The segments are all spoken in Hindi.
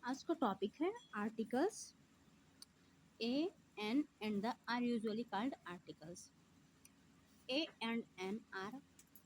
आज का टॉपिक है articles. A an and the are usually called articles. A and an are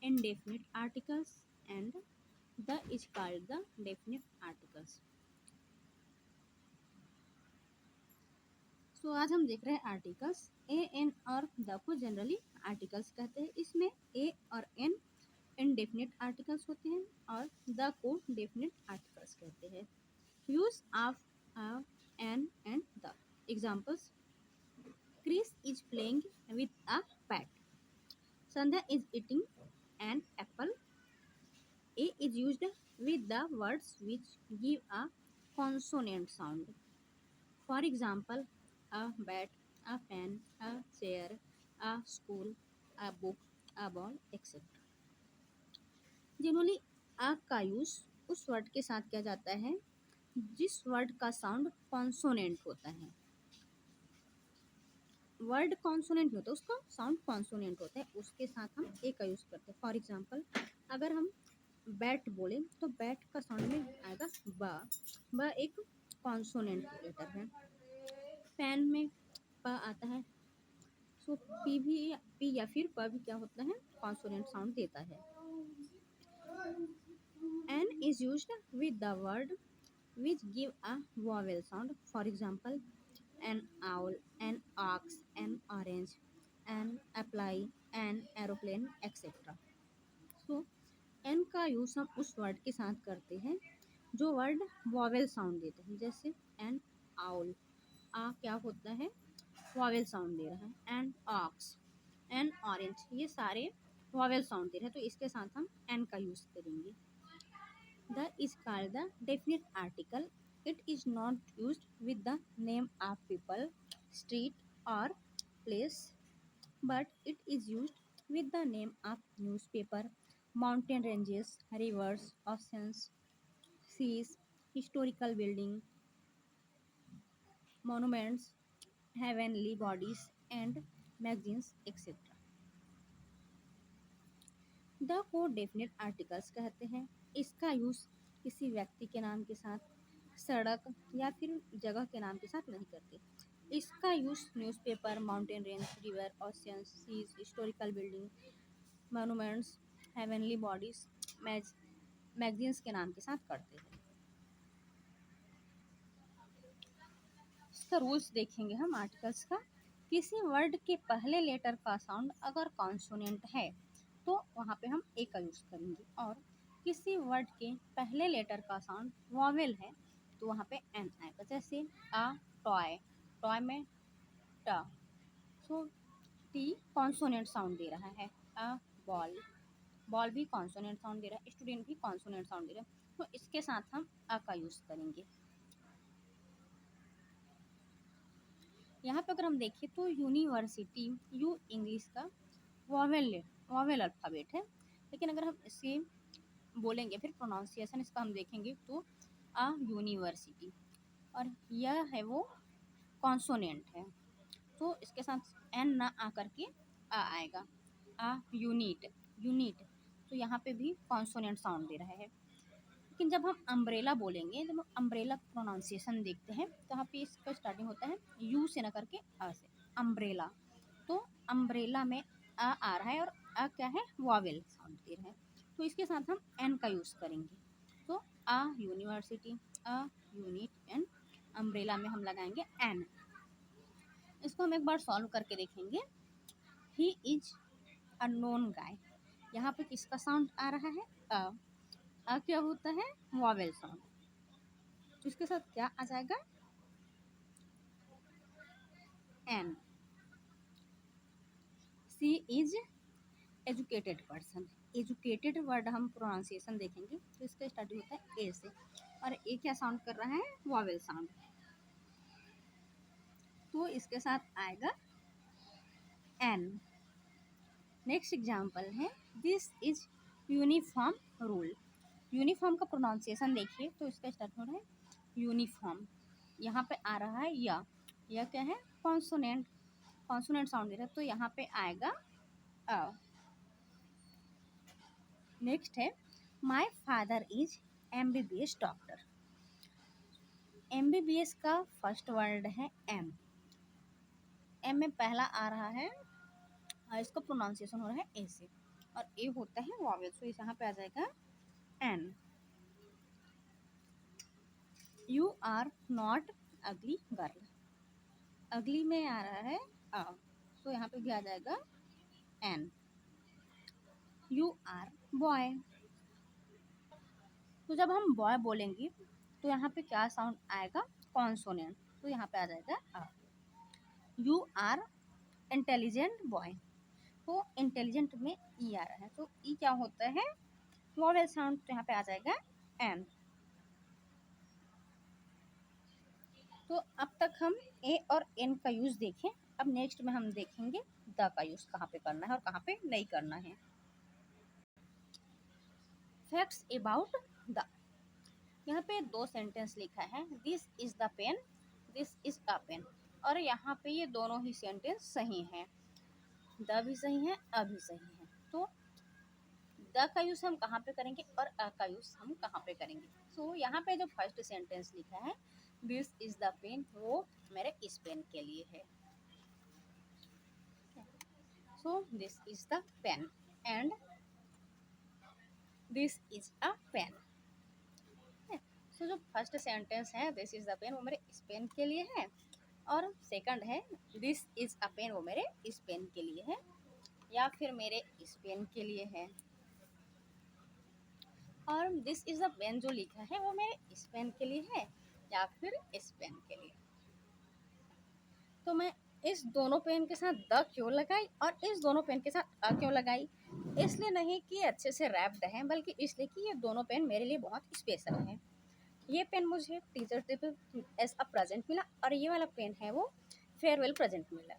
indefinite articles and the is called the definite articles. So आज हम देख रहे हैं आर्टिकल्स. ए एन और द को जनरली आर्टिकल्स कहते हैं. इसमें ए और एन इनडेफिनिट आर्टिकल्स होते हैं और द को डेफिनिट आर्टिकल्स कहते हैं. Use of an and the examples. Chris is playing with a pet. Sandhya is eating an apple. A is used with the words which give a consonant sound. For example, a bat, a pen, a chair, a school, a book, a ball, etc. Generally आ का यूज उस वर्ड के साथ किया जाता है जिस वर्ड का साउंड कॉन्सोनेंट होता है. वर्ड कॉन्सोनेंट होता है, उसका साउंड कॉन्सोनेंट होता है, उसके साथ हम ए का यूज़ करते हैं. फॉर एग्जांपल, अगर हम बैट बोले तो बैट का साउंड में आएगा बा. बा एक कॉन्सोनेंट लेटर है. पेन में प आता है. सो पी भी पी या फिर प भी क्या होता है, कॉन्सोनेंट साउंड देता है. An is used with the word which give a vowel sound. For example, an owl, an ox, an orange, an apply, an aeroplane, etc. So, n का यूज हम उस वर्ड के साथ करते हैं जो वर्ड वॉवेल साउंड देते हैं. जैसे एन आउल, आ क्या होता है, वॉवेल साउंड दे रहा है. एन ऑक्स, एन ऑरेंज, ये सारे वॉवेल साउंड दे रहे हैं, तो इसके साथ हम एन का यूज करेंगे. The is called the definite article. It is not used with the name of people, street or place, but it is used with the name of newspaper, mountain ranges, rivers, oceans, seas, historical building, monuments, heavenly bodies, and magazines, etc. The को डेफिनेट आर्टिकल्स कहते हैं. इसका यूज़ किसी व्यक्ति के नाम के साथ, सड़क या फिर जगह के नाम के साथ नहीं करते. इसका use newspaper, mountain range, river, ocean, seas, historical building, monuments, heavenly bodies, magazines के नाम के साथ करते हैं. इसका रूल्स देखेंगे हम आर्टिकल्स का. किसी वर्ड के पहले लेटर का साउंड अगर कॉन्सोनेंट है तो वहाँ पे हम ए का यूज़ करेंगे, और किसी वर्ड के पहले लेटर का साउंड वॉवेल है तो वहाँ पे एन आएगा. जैसे अ टॉय, टॉय में ट, सो टी कॉन्सोनेंट साउंड दे रहा है. अ बॉल, बॉल भी कॉन्सोनेंट साउंड दे रहा है. स्टूडेंट भी कॉन्सोनेंट साउंड दे रहा है, तो इसके साथ हम अ का यूज़ करेंगे. यहाँ पे अगर हम देखें तो यूनिवर्सिटी, यू इंग्लिश का वॉवेल अल्फ़ाबेट है, लेकिन अगर हम इसे बोलेंगे फिर प्रोनाउंसिएशन इसका हम देखेंगे तो अ यूनिवर्सिटी, और यह है वो कॉन्सोनेंट है, तो इसके साथ एन ना आ करके आ आएगा. अ यूनिट, यूनिट, तो यहाँ पे भी कॉन्सोनेंट साउंड दे रहा है. लेकिन जब हम अम्ब्रेला बोलेंगे, जब हम अम्ब्रेला प्रोनाउंसिएशन देखते हैं तो यहाँ पे इसका स्टार्टिंग होता है यू से ना करके अ से, अम्ब्रेला. तो अम्ब्रेला में आ रहा है और अ क्या है, वॉवेल साउंड दे रहा है, तो इसके साथ हम एन का यूज़ करेंगे. तो a university, a unit, an, umbrella में हम लगाएंगे एन. इसको हम एक बार सॉल्व करके देखेंगे. ही इज अ नोन गाय, यहाँ पे किसका साउंड आ रहा है, अ क्या होता है, वॉवेल साउंड, तो इसके साथ क्या आ जाएगा, an. She is educated person, educated word हम प्रोनाउंसिएशन देखेंगे तो इसका स्टार्टिंग होता है ए से, और ए क्या साउंड कर रहा है, वॉवेल साउंड, तो इसके साथ आएगा एन. नेक्स्ट एग्जाम्पल है this is uniform rule. Uniform का प्रोनाउंसिएशन देखिए तो इसका स्टार्ट हो रहा है यूनिफॉर्म, यहाँ पे आ रहा है या क्या है, कॉन्सोनेंट, कॉन्सोनेंट साउंड दे रहा है, तो यहाँ पे आएगा अ. नेक्स्ट है my father is MBBS doctor. MBBS का फर्स्ट वर्ड है एम। एम में पहला आ रहा है और इसका प्रोनाउंसिएशन हो रहा है ए से, और ए होता है वॉवेल, सो यहाँ पे आ जाएगा एन। यू आर नॉट अगली गर्ल, अगली में आ रहा है अ, तो यहाँ पे भी आ जाएगा एन। यू आर बॉय, तो जब हम बॉय बोलेंगे तो यहाँ पे क्या साउंड आएगा, कॉन्सोनेंट, तो यहाँ पे आ जाएगा अ। यू आर इंटेलिजेंट बॉय, तो इंटेलिजेंट में ई आ रहा है, तो ई क्या होता है, वॉवेल साउंड, तो यहाँ पे आ जाएगा एन। तो अब तक हम ए और एन का यूज देखें, अब नेक्स्ट में हम देखेंगे द का यूज कहाँ पे करना है और कहाँ पे नहीं करना है। फैक्ट्स अबाउट द, यहाँ पे दो सेंटेंस लिखा है, this is the pen, this is a pen, और यहाँ पे ये दोनों ही सेंटेंस सही हैं, द भी सही है, अ भी सही है। तो द का यूज हम कहाँ पे करेंगे और अ का यूज हम कहाँ पे करेंगे। सो यहाँ पे जो फर्स्ट सेंटेंस लिखा है दिस इज द पेन, वो मेरे इस पेन के लिए है। So this is the pen and this is a pen. So जो फर्स्ट सेंटेंस है दिस इज द पेन, वो मेरे इस पेन के लिए है, और सेकंड है दिस इज अ पेन, वो मेरे इस पेन के लिए है, या फिर मेरे इस पेन के लिए है, और दिस इज द पेन जो लिखा है वो मेरे इस पेन के लिए है या फिर इस पेन के लिए। तो मैं इस दोनों पेन के साथ द क्यों लगाई और इस दोनों पेन के साथ अ क्यों लगाई, इसलिए नहीं कि अच्छे से रैप्ड है, बल्कि इसलिए कि ये दोनों पेन मेरे लिए बहुत स्पेशल है। ये पेन मुझे टीचर्स डे पे एज अ प्रेजेंट मिला, और ये वाला पेन है वो फेयरवेल प्रेजेंट मिला,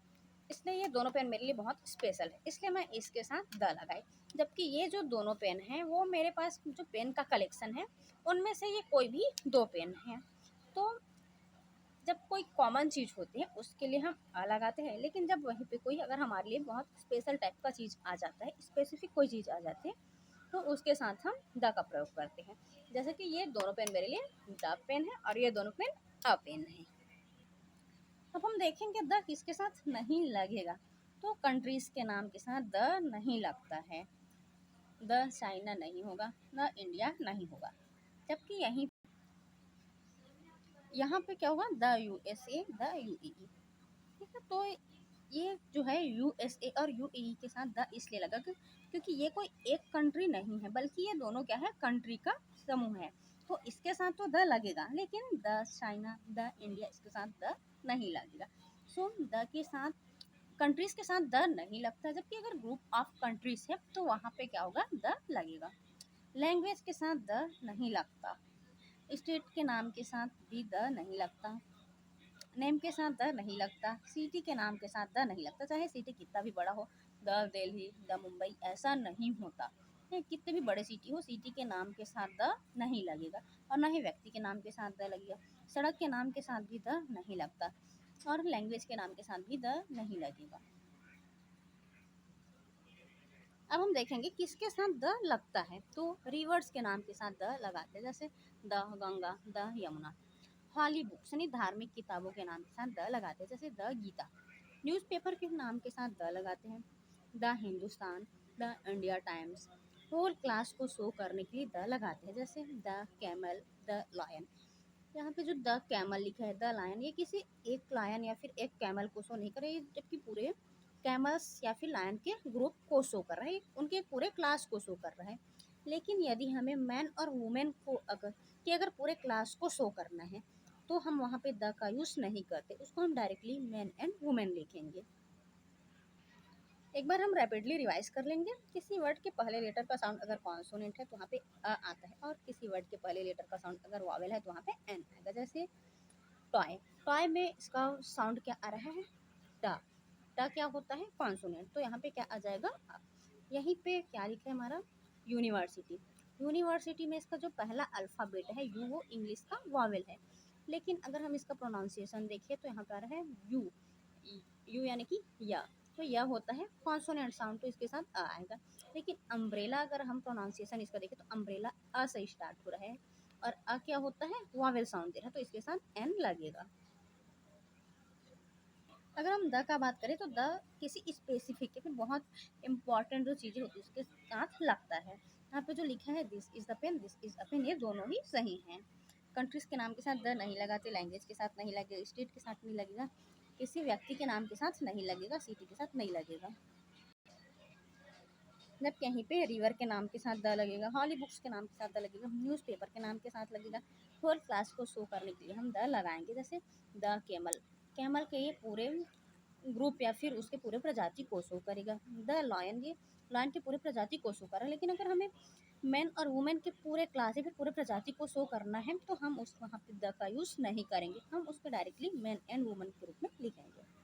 इसलिए ये दोनों पेन मेरे लिए बहुत स्पेशल है, इसलिए मैं इसके साथ द लगाई। जबकि ये जो दोनों पेन हैं वो मेरे पास जो पेन का कलेक्शन है उनमें से ये कोई भी दो पेन हैं। तो जब कोई कॉमन चीज़ होती है उसके लिए हम आ लगाते हैं, लेकिन जब वहीं पे कोई अगर हमारे लिए बहुत स्पेशल टाइप का चीज़ आ जाता है, स्पेसिफिक कोई चीज़ आ जाती है, तो उसके साथ हम द का प्रयोग करते हैं। जैसे कि ये दोनों पेन मेरे लिए द पेन है और ये दोनों पेन अ पेन है। अब हम देखेंगे द किसके साथ नहीं लगेगा, तो कंट्रीज के नाम के साथ द नहीं लगता है। द चाइना नहीं होगा, द इंडिया नहीं होगा, जबकि यहीं यहाँ पे क्या होगा, द यूएसए, द यूएई। ठीक है, तो ये जो है यूएसए और यूएई के साथ द इसलिए लगा क्योंकि ये कोई एक कंट्री नहीं है, बल्कि ये दोनों क्या है, कंट्री का समूह है, तो इसके साथ तो द लगेगा, लेकिन द चाइना, द इंडिया, इसके साथ द नहीं लगेगा। सो द के साथ कंट्रीज के साथ द नहीं लगता, जबकि अगर ग्रुप ऑफ कंट्रीज है तो वहाँ पे क्या होगा, द लगेगा। लैंग्वेज के साथ द नहीं लगता, स्टेट के नाम के साथ भी द नहीं लगता, नेम के साथ द नहीं लगता, सिटी के नाम के साथ द नहीं लगता, चाहे सिटी कितना भी बड़ा हो, द दिल्ली, द मुंबई, ऐसा नहीं होता है, कितने भी बड़े सिटी हो, सिटी के नाम के साथ द नहीं लगेगा, और ना ही व्यक्ति के नाम के साथ द लगेगा, सड़क के नाम के साथ भी द नहीं लगता, और लैंग्वेज के नाम के साथ भी द नहीं लगेगा। अब हम देखेंगे किसके साथ द लगता है, तो रिवर्स के नाम के साथ द लगाते हैं, जैसे the Ganga, the Yamuna. Holy books यानी धार्मिक किताबों के नाम के साथ द लगाते हैं, जैसे द गीता। न्यूज़पेपर के नाम के साथ द लगाते हैं, the Hindustan, the India Times. Whole class को शो करने के लिए द लगाते हैं, जैसे द कैमल, द लायन। यहाँ पे जो द कैमल लिखा है, द लायन, ये किसी एक लायन या फिर एक कैमल को शो नहीं कर रहा है, जबकि पूरे कैमल्स या फिर लायन के ग्रुप को शो कर रहा है, उनके पूरे क्लास को शो कर रहा है। लेकिन यदि हमें मैन और वुमेन को अगर पूरे क्लास को शो करना है, तो हम वहाँ पे द का यूज़ नहीं करते, उसको हम डायरेक्टली मैन एंड वुमेन लिखेंगे। एक बार हम रैपिडली रिवाइज कर लेंगे। किसी वर्ड के पहले लेटर का साउंड अगर कॉन्सोनेंट है तो वहाँ पे अ आता है, और किसी वर्ड के पहले लेटर का साउंड अगर वॉवेल है तो वहाँ पे एन आएगा। जैसे टॉय, टॉय में इसका साउंड क्या आ रहा है, ट। ट क्या होता है, कॉन्सोनेंट, तो यहाँ पे क्या आ जाएगा, अ। यहीं पे क्या लिखा है हमारा, यूनिवर्सिटी। यूनिवर्सिटी में इसका जो पहला अल्फ़ाबेट है यू, वो इंग्लिश का वॉवेल है, लेकिन अगर हम इसका प्रोनाउंसिएशन देखें तो यहाँ पे आ रहा है यू, यू यानी कि या, तो यह होता है कॉन्सोनेंट साउंड, तो इसके साथ अ आएगा। लेकिन अम्ब्रेला अगर हम प्रोनाउंसिएशन इसका देखें तो अम्ब्रेला अ से स्टार्ट हो रहा है, और अ क्या होता है, वावेल साउंड दे रहा है, तो इसके साथ एन लगेगा। अगर हम द का बात करें तो द किसी स्पेसिफिक या फिर बहुत इंपॉर्टेंट जो चीज़ें होती है उसके साथ लगता है। यहाँ पे जो लिखा है this is the pen, this is a pen, ये दोनों ही सही हैं। कंट्रीज़ के नाम के साथ द नहीं लगाते, लैंग्वेज के साथ नहीं लगेगा, स्टेट के साथ नहीं लगेगा, किसी व्यक्ति के नाम के साथ नहीं लगेगा, सिटी के साथ नहीं लगेगा। जब कहीं पे रिवर के नाम के साथ द लगेगा, हॉली बुक्स के नाम के साथ द लगेगा, न्यूज़पेपर के नाम के साथ लगेगा, होल क्लास को शो करने के लिए हम द लगाएंगे। जैसे द कैमल, कैमल के ये पूरे ग्रुप या फिर उसके पूरे प्रजाति को शो करेगा। द लॉयन, ये लॉयन के पूरे प्रजाति को शो कर रहा है। लेकिन अगर हमें मैन और वुमेन के पूरे क्लास या फिर पूरे प्रजाति को शो करना है तो हम उस वहाँ पे द का यूज़ नहीं करेंगे, हम उसको डायरेक्टली मैन एंड वुमेन के रूप में लिखेंगे।